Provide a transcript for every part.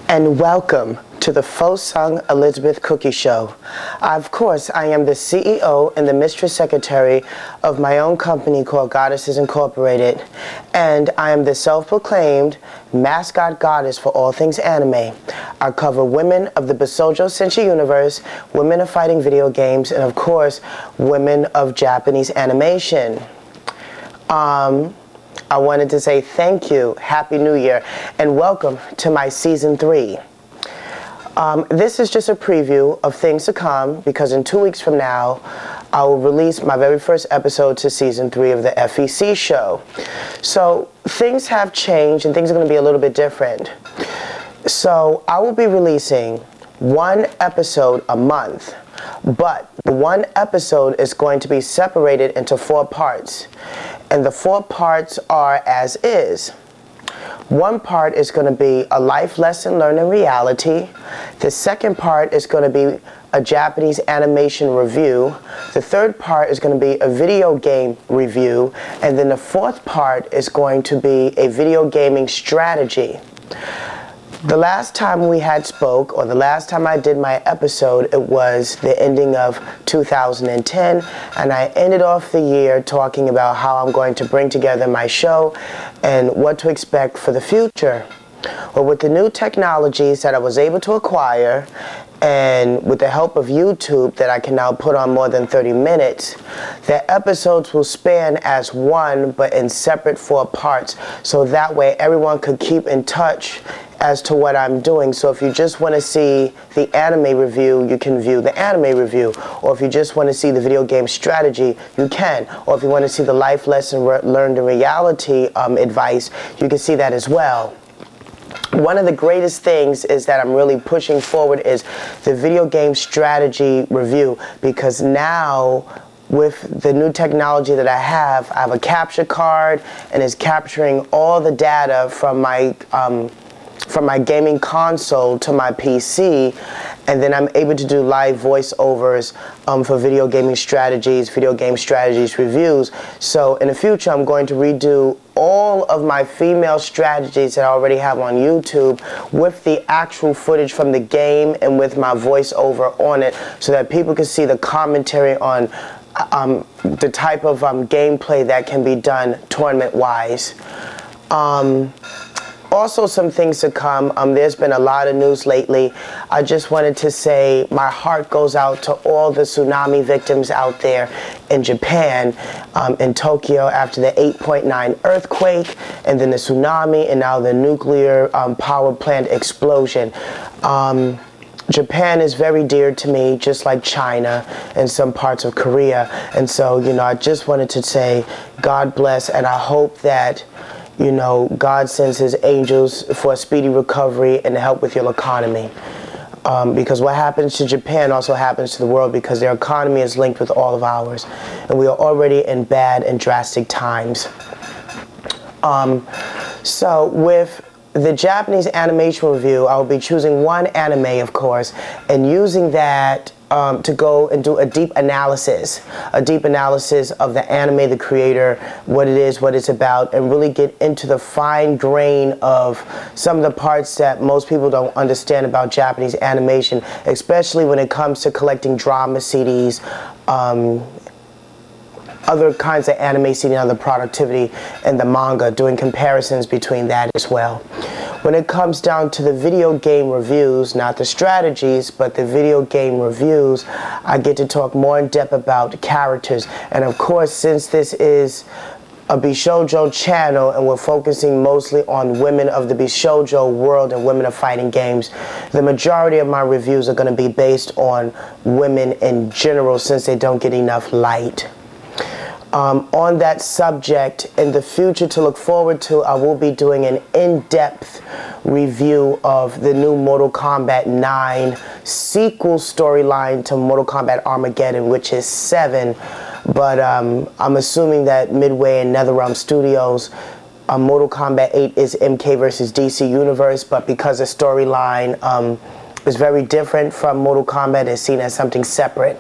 And welcome to the Sesaon Elizabeth Cookye Show. Of course, I am the CEO and the Mistress Secretary of my own company called Goddesses Incorporated, and I am the self-proclaimed mascot goddess for all things anime. I cover women of the Bisoujo Senshi universe, women of fighting video games, and of course, women of Japanese animation. I wanted to say thank you, Happy New Year, and welcome to my Season 3. This is just a preview of things to come, because in 2 weeks from now, I will release my very first episode to Season 3 of the FEC show. So things have changed and things are going to be a little bit different. So I will be releasing one episode a month, but the one episode is going to be separated into 4 parts. And the 4 parts are as is. One part is going to be a life lesson learned in reality. The second part is going to be a Japanese animation review. The third part is going to be a video game review. And then the fourth part is going to be a video gaming strategy. The last time we had spoke, or the last time I did my episode, it was the ending of 2010, and I ended off the year talking about how I'm going to bring together my show and what to expect for the future. Well, with the new technologies that I was able to acquire, and with the help of YouTube that I can now put on more than 30 minutes, the episodes will span as one but in separate 4 parts, so that way everyone could keep in touch as to what I'm doing. So if you just want to see the anime review, you can view the anime review. Or if you just want to see the video game strategy, you can. Or if you want to see the life lesson learned in reality advice, you can see that as well. One of the greatest things is that I'm really pushing forward is the video game strategy review, because now with the new technology that I have a capture card, and it's capturing all the data from my gaming console to my PC, and then I'm able to do live voiceovers for video gaming strategies, video game strategies reviews. So in the future, I'm going to redo all of my female strategies that I already have on YouTube with the actual footage from the game and with my voiceover on it, so that people can see the commentary on the type of gameplay that can be done tournament-wise. Also, some things to come. There's been a lot of news lately. I just wanted to say my heart goes out to all the tsunami victims out there in Japan, in Tokyo, after the 8.9 earthquake, and then the tsunami, and now the nuclear power plant explosion. Japan is very dear to me, just like China and some parts of Korea. And so, you know, I just wanted to say God bless, and I hope that, you know, God sends his angels for a speedy recovery and to help with your economy. Because what happens to Japan also happens to the world, because their economy is linked with all of ours. And we are already in bad and drastic times. So with the Japanese animation review, I will be choosing one anime, of course, and using that to go and do a deep analysis of the anime, the creator, what it is, what it's about, and really get into the fine grain of some of the parts that most people don't understand about Japanese animation, especially when it comes to collecting drama CDs, other kinds of anime CD, other productivity, and the manga, doing comparisons between that as well. When it comes down to the video game reviews, not the strategies, but the video game reviews, I get to talk more in depth about characters. And of course, since this is a Bisoujo channel and we're focusing mostly on women of the Bisoujo world and women of fighting games, the majority of my reviews are going to be based on women in general, since they don't get enough light. On that subject, in the future to look forward to, I will be doing an in-depth review of the new Mortal Kombat 9 sequel storyline to Mortal Kombat Armageddon, which is 7. But I'm assuming that Midway and NetherRealm Studios, Mortal Kombat 8 is MK versus DC Universe, but because the storyline is very different from Mortal Kombat, it's seen as something separate.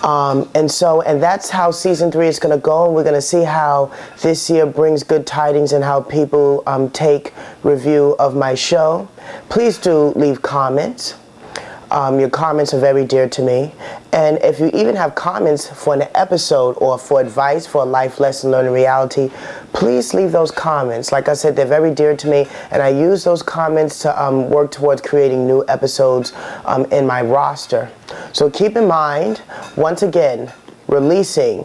And that's how season 3 is going to go, and we're going to see how this year brings good tidings and how people take review of my show. please do leave comments. Your comments are very dear to me. And if you even have comments for an episode or for advice for a life lesson learning reality, please leave those comments. Like I said, they're very dear to me, and I use those comments to work towards creating new episodes in my roster. So keep in mind, once again, releasing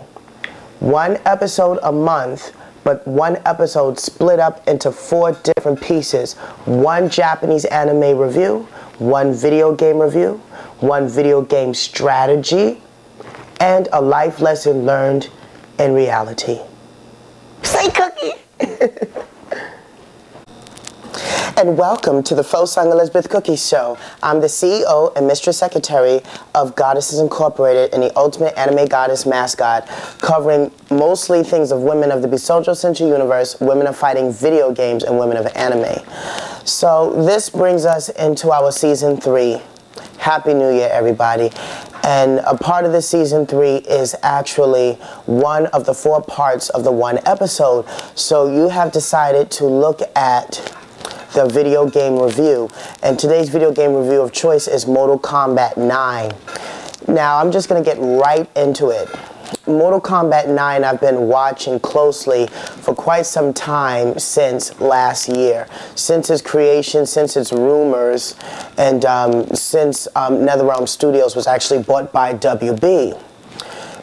one episode a month, but one episode split up into 4 different pieces. One Japanese anime review, one video game review, one video game strategy, and a life lesson learned in reality. Say Cookie! And welcome to the Faux Sung Elizabeth Cookye Show. I'm the CEO and Mistress Secretary of Goddesses Incorporated and the ultimate anime goddess mascot, covering mostly things of women of the Bisoujo-centered universe, women of fighting video games, and women of anime. So this brings us into our season 3. Happy New Year, everybody. And a part of the season 3 is actually one of the 4 parts of the one episode. So you have decided to look at the video game review, and today's video game review of choice is Mortal Kombat 9. Now I'm just gonna get right into it. Mortal Kombat 9 I've been watching closely for quite some time since last year, since its creation, since its rumors, and since NetherRealm Studios was actually bought by WB.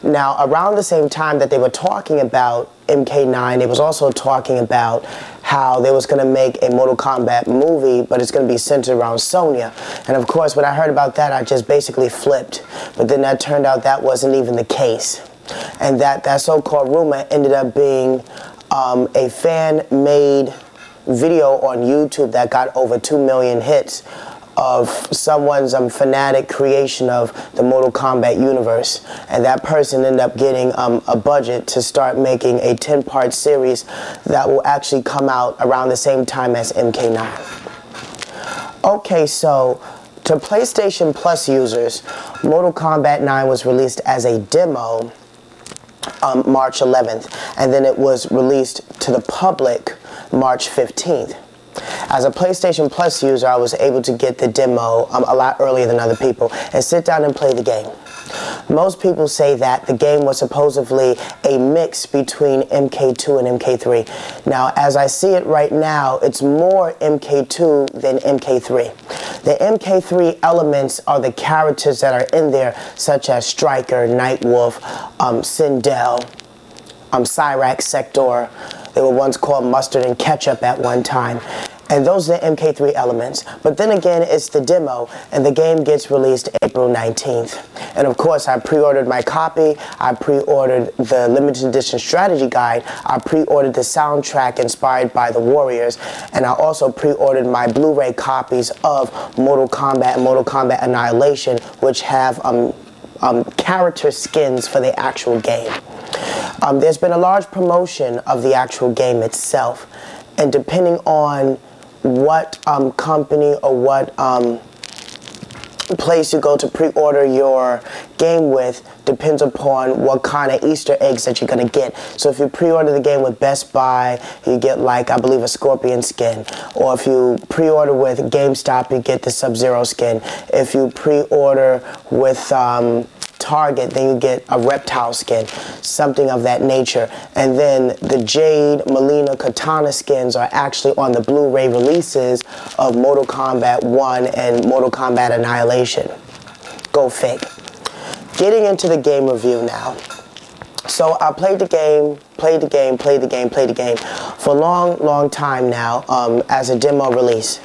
Now, around the same time that they were talking about MK9, they was also talking about how they was going to make a Mortal Kombat movie, but it's going to be centered around Sonya. And of course, when I heard about that, I just basically flipped. But then that turned out that wasn't even the case. And that so-called rumor ended up being a fan-made video on YouTube that got over 2 million hits of someone's fanatic creation of the Mortal Kombat universe, and that person ended up getting a budget to start making a 10-part series that will actually come out around the same time as MK9. Okay, so to PlayStation Plus users, Mortal Kombat 9 was released as a demo March 11th, and then it was released to the public March 15th. As a PlayStation Plus user, I was able to get the demo a lot earlier than other people and sit down and play the game. Most people say that the game was supposedly a mix between MK2 and MK3. Now, as I see it right now, it's more MK2 than MK3. The MK3 elements are the characters that are in there, such as Stryker, Nightwolf, Sindel, Cyrax, Sector. They were once called Mustard and Ketchup at one time. And those are the MK3 elements. But then again, it's the demo, and the game gets released April 19th. And of course, I pre-ordered my copy. I pre-ordered the limited edition strategy guide. I pre-ordered the soundtrack inspired by the Warriors. And I also pre-ordered my Blu-ray copies of Mortal Kombat and Mortal Kombat Annihilation, which have character skins for the actual game. There's been a large promotion of the actual game itself, and depending on what company or what place you go to pre-order your game with depends upon what kind of Easter eggs that you're going to get. So if you pre-order the game with Best Buy, you get, like, I believe a Scorpion skin. Or if you pre-order with GameStop, you get the Sub-Zero skin. If you pre-order with Target, then you get a reptile skin, something of that nature. And then the Jade, Melina, Katana skins are actually on the Blu-ray releases of Mortal Kombat 1 and Mortal Kombat Annihilation. Go fig. Getting into the game review now. So I played the game for a long time now as a demo release.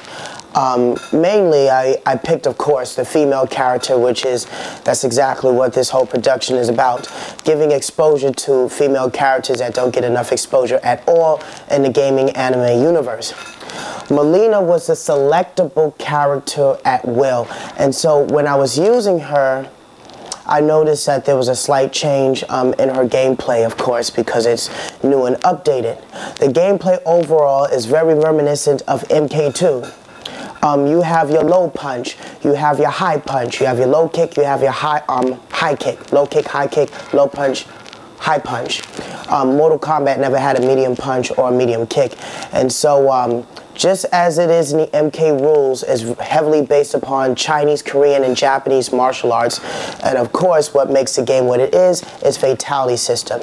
Mainly, I picked, of course, the female character, that's exactly what this whole production is about, giving exposure to female characters that don't get enough exposure at all in the gaming anime universe. Melina was a selectable character at will, and so when I was using her, I noticed that there was a slight change in her gameplay, of course, because it's new and updated. The gameplay overall is very reminiscent of MK2. You have your low punch, you have your high punch, you have your low kick, you have your high kick, low kick, high kick, low punch, high punch. Mortal Kombat never had a medium punch or a medium kick, and so just as it is in the MK rules, is heavily based upon Chinese, Korean, and Japanese martial arts. And of course, what makes the game what it is fatality system.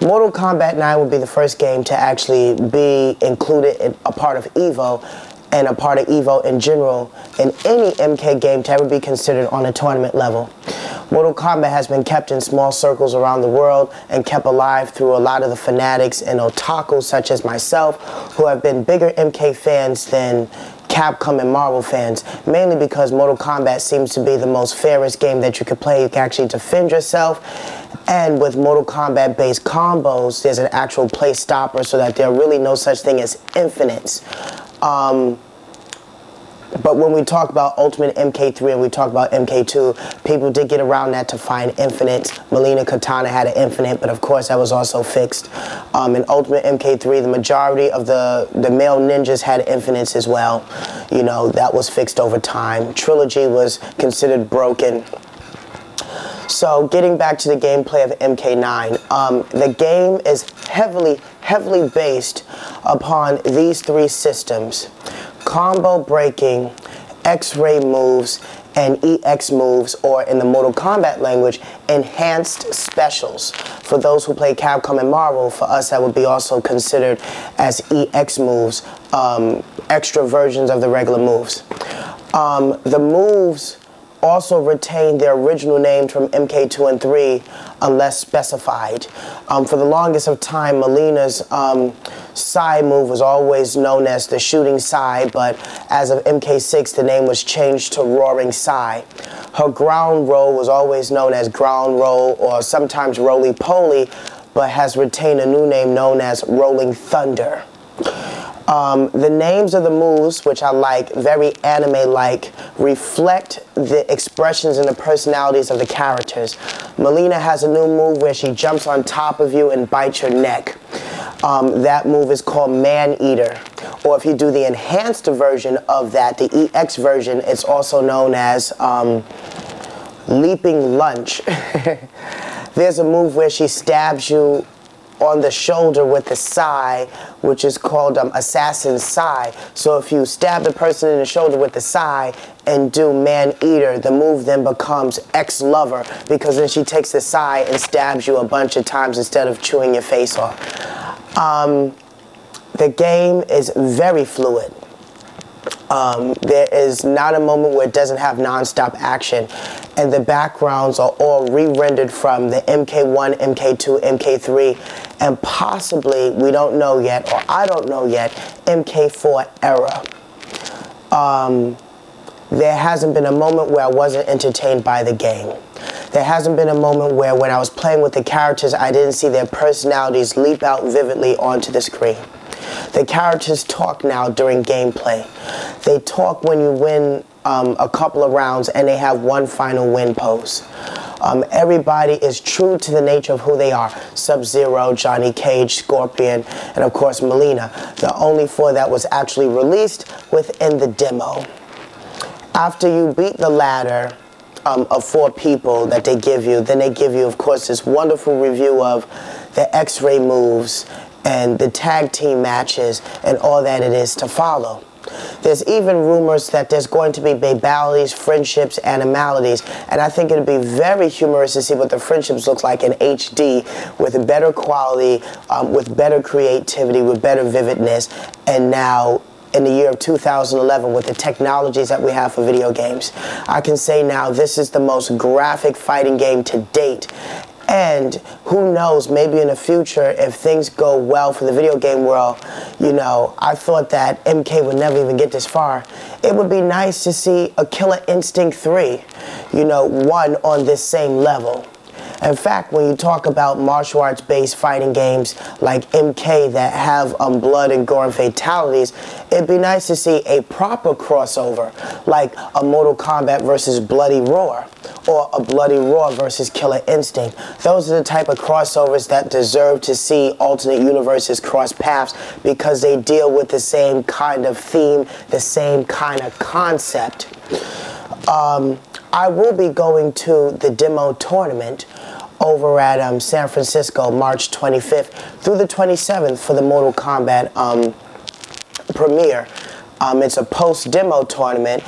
Mortal Kombat 9 would be the first game to actually be included in a part of EVO, and a part of EVO in general, in any MK game to ever be considered on a tournament level. Mortal Kombat has been kept in small circles around the world and kept alive through a lot of the fanatics and otakus such as myself, who have been bigger MK fans than Capcom and Marvel fans, mainly because Mortal Kombat seems to be the most fairest game that you could play. You can actually defend yourself, and with Mortal Kombat based combos, there's an actual play stopper, so that there are really no such thing as infinites. But when we talk about Ultimate MK3 and we talk about MK2, people did get around that to find infinites. Melina Katana had an infinite, but of course that was also fixed. In Ultimate MK3, the majority of the male ninjas had infinites as well. You know, that was fixed over time. Trilogy was considered broken. So getting back to the gameplay of MK9, the game is heavily based upon these three systems: combo breaking, X-ray moves, and EX moves, or in the Mortal Kombat language, enhanced specials. For those who play Capcom and Marvel, for us that would be also considered as EX moves, extra versions of the regular moves. The moves also retain their original names from MK2 and 3 unless specified. For the longest of time, Melina's Psy move was always known as the Shooting Psy, but as of MK6, the name was changed to Roaring Psy. Her ground roll was always known as Ground Roll, or sometimes Roly Poly, but has retained a new name known as Rolling Thunder. The names of the moves, which I like, very anime-like, reflect the expressions and the personalities of the characters. Melina has a new move where she jumps on top of you and bites your neck. That move is called Man Eater. Or if you do the enhanced version of that, the EX version, it's also known as Leaping Lunge. There's a move where she stabs you on the shoulder with the Psy, which is called Assassin Psy. So if you stab the person in the shoulder with the Psy and do Man Eater, the move then becomes Ex-Lover, because then she takes the Psy and stabs you a bunch of times instead of chewing your face off. The game is very fluid. There is not a moment where it doesn't have non-stop action, and the backgrounds are all re-rendered from the MK1, MK2, MK3, and possibly, we don't know yet, or I don't know yet, MK4 era. There hasn't been a moment where I wasn't entertained by the game. There hasn't been a moment where when I was playing with the characters, I didn't see their personalities leap out vividly onto the screen. The characters talk now during gameplay. They talk when you win a couple of rounds and they have one final win pose. Everybody is true to the nature of who they are. Sub-Zero, Johnny Cage, Scorpion, and of course Melina. The only four that was actually released within the demo. After you beat the ladder of 4 people that they give you, then they give you, of course, this wonderful review of the X-ray moves and the tag team matches and all that it is to follow. There's even rumors that there's going to be babalities, friendships, animalities, and I think it'd be very humorous to see what the friendships look like in HD with better quality, with better creativity, with better vividness, and now in the year of 2011 with the technologies that we have for video games. I can say now this is the most graphic fighting game to date. And who knows, maybe in the future, if things go well for the video game world, you know, I thought that MK would never even get this far. It would be nice to see a Killer Instinct 3, you know, one on this same level. In fact, when you talk about martial arts-based fighting games like MK that have blood and gore and fatalities, it'd be nice to see a proper crossover, like a Mortal Kombat versus Bloody Roar, or a Bloody Roar versus Killer Instinct. Those are the type of crossovers that deserve to see alternate universes cross paths because they deal with the same kind of theme, the same kind of concept. I will be going to the demo tournament over at San Francisco, March 25th through the 27th for the Mortal Kombat premiere. It's a post-demo tournament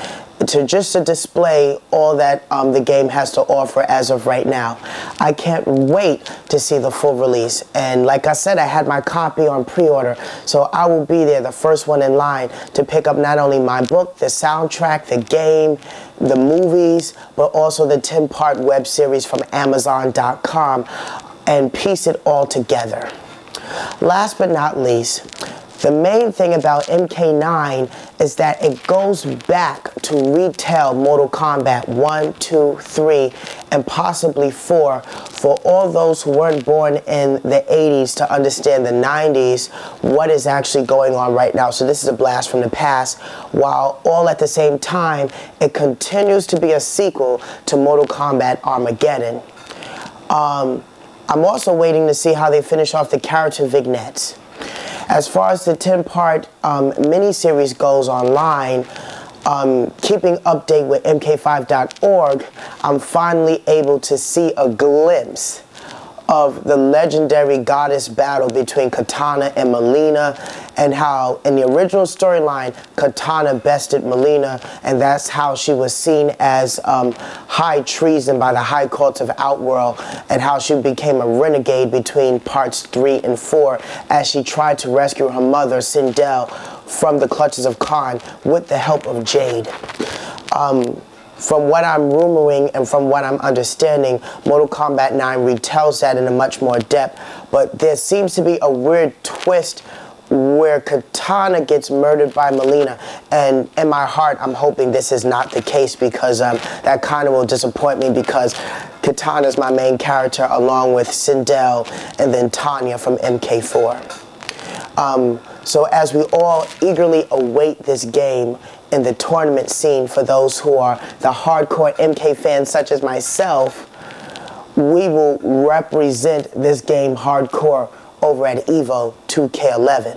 to display all that the game has to offer as of right now. I can't wait to see the full release. And like I said, I had my copy on pre-order, so I will be there, the first one in line, to pick up not only my book, the soundtrack, the game, the movies, but also the 10-part web series from Amazon.com and piece it all together. Last but not least, the main thing about MK9 is that it goes back to retail Mortal Kombat 1, 2, 3, and possibly 4 for all those who weren't born in the 80s to understand the 90s, what is actually going on right now. So this is a blast from the past, while all at the same time, it continues to be a sequel to Mortal Kombat Armageddon. I'm also waiting to see how they finish off the character vignettes. As far as the 10-part miniseries goes online, keeping update with MK5.org, I'm finally able to see a glimpse of the legendary goddess battle between Kitana and Mileena, and how in the original storyline Kitana bested Mileena, and that's how she was seen as high treason by the high courts of Outworld, and how she became a renegade between parts 3 and 4 as she tried to rescue her mother Sindel from the clutches of Khan with the help of Jade. From what I'm rumoring and from what I'm understanding, Mortal Kombat 9 retells that in a much more depth, but there seems to be a weird twist where Kitana gets murdered by Mileena, and in my heart I'm hoping this is not the case, because that kind of will disappoint me, because Kitana is my main character along with Sindel and then Tanya from MK4. So as we all eagerly await this game in the tournament scene, for those who are the hardcore MK fans such as myself, we will represent this game hardcore over at EVO 2K11.